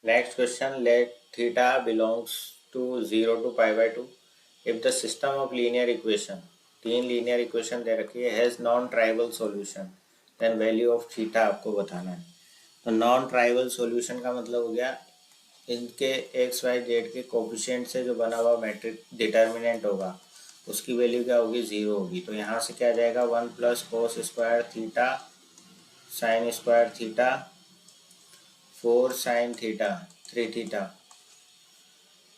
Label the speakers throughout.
Speaker 1: Next question, let theta belongs to 0 to pi by 2. If the system of linear equation, तीन linear equation दे रखी है, has non-trivial solution, then value of theta आपको बताना है। तो non tribal solution का मतलब हो गया इनके एक्स वाई जेड के कोफिशिएंट से जो बना हुआ मैट्रिक डिटर्मिनेंट होगा उसकी वैल्यू क्या होगी, 0 होगी। तो यहाँ से क्या आ जाएगा, 1 plus cos square theta sine square theta 4 sine theta 3 theta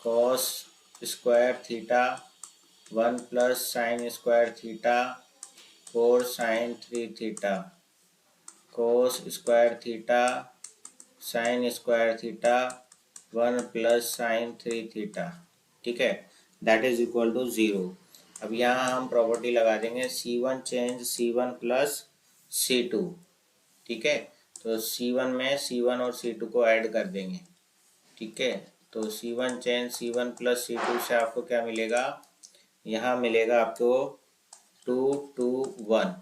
Speaker 1: cos square theta 1 plus sine square theta 4 sine 3 theta cos square theta sine square theta 1 plus sine 3 theta. ठीक है, दैट इज इक्वल टू 0। अब यहाँ हम property लगा देंगे C1 change C1 plus C2। ठीक है, तो C1 में C1 और C2 को ऐड कर देंगे। ठीक है, तो C1 change C1 plus C2 से आपको क्या मिलेगा, यहाँ मिलेगा आपको 2 2 1।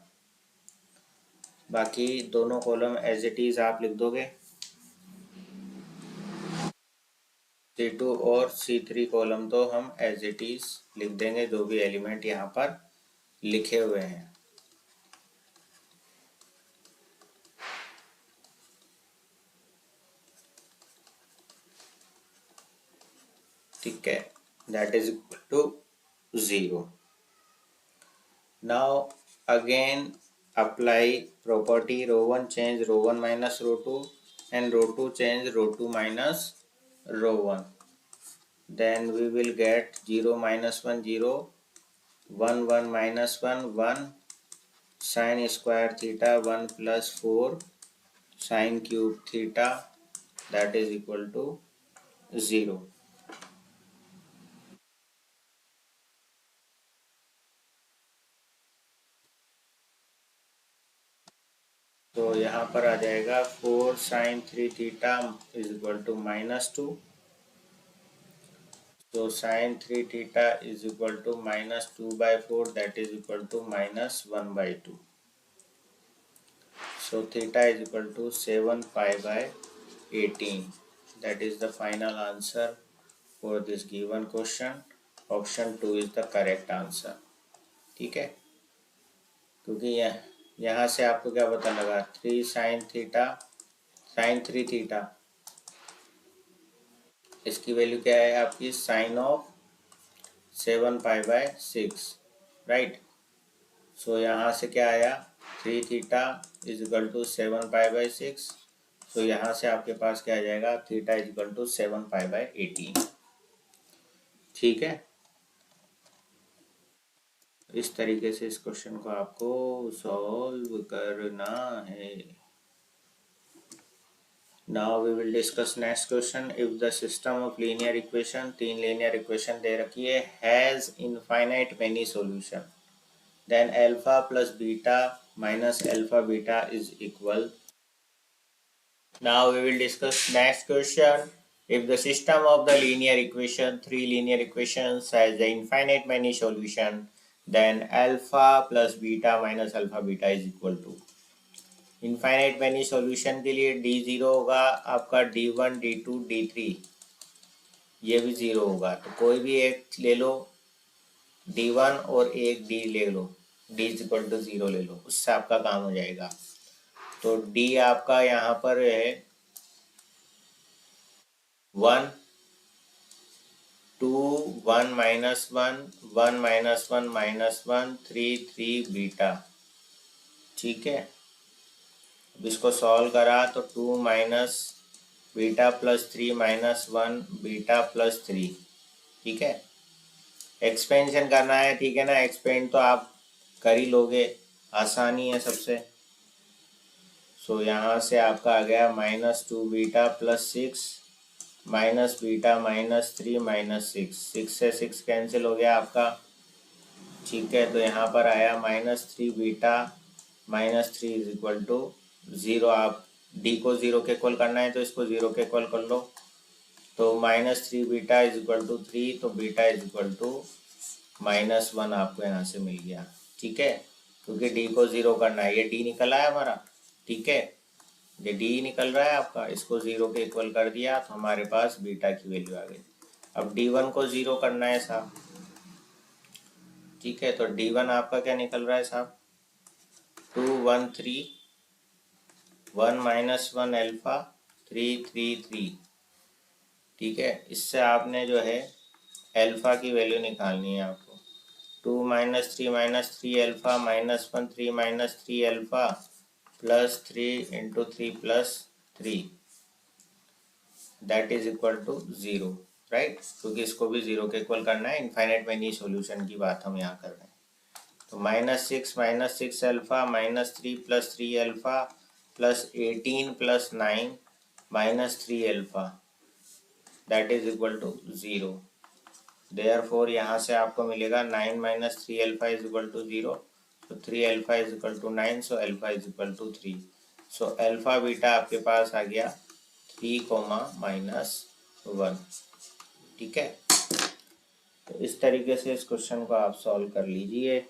Speaker 1: बाकी दोनों कॉलम एज इट इज आप लिख दोगे, C2 और C3 कॉलम तो हम एज इट इज लिख देंगे, जो भी एलिमेंट यहाँ पर लिखे हुए हैं। ठीक है, that is equal to 0। Now again apply property row one change row one minus row two and row two change row two minus row one. then we will get 0 minus 1 0 1 1 minus 1 1 sin square theta 1 plus 4 sin cube theta that is equal to 0। तो यहाँ पर आ जाएगा 4 sin 3 theta is equal to -2। So sin 3 theta is equal to -2/4 that is equal to -1/2। So theta is equal to 7 pi by 18। That is the final answer for this given question। Option 2 is the correct answer। ठीक है, क्योंकि यहाँ से आपको क्या पता लगा, 3 sin theta sin 3 theta, इसकी वैल्यू क्या है आपकी, sine of 7 pi by 6, right. So यहाँ से क्या आया, 3 theta is equal to 7 pi by 6। So यहाँ से आपके पास क्या आ जाएगा, theta is equal to 7 pi by 18। ठीक है, इस तरीके से इस क्वेश्चन को आपको सॉल्व करना है। Now we will discuss next question। If the system of linear equation, तीन linear equation दे रखी है, has infinite many solution, then alpha plus beta minus alpha beta is equal। Now we will discuss next question। If the system of the linear equation, three linear equations has the infinite many solution, then alpha plus beta minus alpha beta is equal to। Infinite many solution के लिए D0 होगा आपका, D1 D2 D3 ये भी 0 होगा। तो कोई भी एक ले लो D1 और एक D ले लो, D इज इक्वल टू 0 ले लो, उससे आपका काम हो जाएगा। तो D आपका यहाँ पर है 1 2 1 माइनस 1 1 माइनस 1 माइनस 1 3 3 बीटा। ठीक है, अब इसको सॉल्व करा तो 2 minus beta plus 3 minus 1 beta plus 3। ठीक है, एक्सपेंशन करना है, ठीक है ना, एक्सपेंड तो आप कर ही लोगे, आसानी है सबसे। सो यहाँ से आपका आ गया -2 beta plus 6 minus beta minus 3 minus 6, 6 से 6 कैंसिल हो गया आपका। ठीक है, तो यहाँ पर आया -3 बीटा -3 इज इक्वल टू 0। आप डी को 0 के इक्वल करना है तो इसको 0 के इक्वल कर लो। तो -3 बीटा इज इक्वल टू 3, तो बीटा इज इक्वल टू -1 आपको यहाँ से मिल गया। ठीक है, क्योंकि डी को 0 करना है, ये डी निकल आया हमारा। ठीक है, ये डी निकल रहा है आपका, इसको 0 के इक्वल कर दिया तो हमारे पास बीटा की वैल्यू आ गई। अब D1 को 0 करना है साहब, ठीक है, तो D1 आपका क्या निकल रहा है साहब, 2 1 3 1 -1 अल्फा 3 3 3, ठीक है। इससे आपने जो है अल्फा की वैल्यू निकालनी है आपको, 2 -3 -3 alpha -1 3 -3 alpha plus 3 × 3 + 3 that is equal to 0, right, क्योंकि इसको भी 0 के इक्वल करना है। इनफाइनाइट मैनी सॉल्यूशन की बात हम यहाँ कर रहे हैं। तो -6 alpha -3 + 3 alpha plus 18 + 9 -3 alpha that is equal to 0। Therefore यहाँ से आपको मिलेगा 9 - 3 अल्फा इज इक्वल टू 0, तो 3 alpha is equal to 9, so alpha is equal to 3। So alpha beta आपके पास आ गया 3, -1, ठीक है। तो इस तरीके से इस क्वेश्चन को आप सॉल्व कर लीजिए।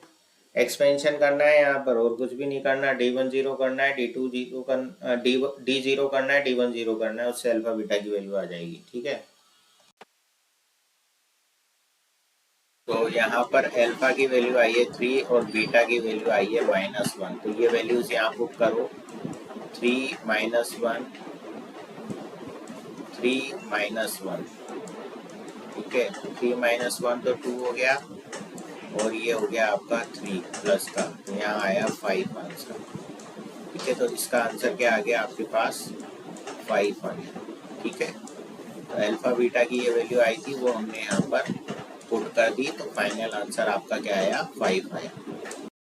Speaker 1: एक्सपेंशन करना है यहाँ पर, और कुछ भी नहीं करना। D1 0 करना है, D2 0 करना, D 0 करना है, D1 0 करना है, उससे अल्फा बीटा की वैल्यू आ जाएगी, ठीक है। तो यहाँ पर अल्फा की वैल्यू आई है 3 और बीटा की वैल्यू आई है -1, तो ये वैल्यूज यहाँ पुट करो, 3 -1 3 -1, ठीक है। 3 -1 तो 2 हो गया, और ये हो गया आपका 3 प्लस का, तो यहाँ आया 5 आंसर, ठीक है। तो इसका आंसर क्या आ गया आपके पास, 5 आया, ठीक है। तो अल्फा बीटा की ये वैल्यू आई थी, वो हमने यहाँ पर पुट कर दी, तो फाइनल आंसर आपका क्या आया, 5 आया।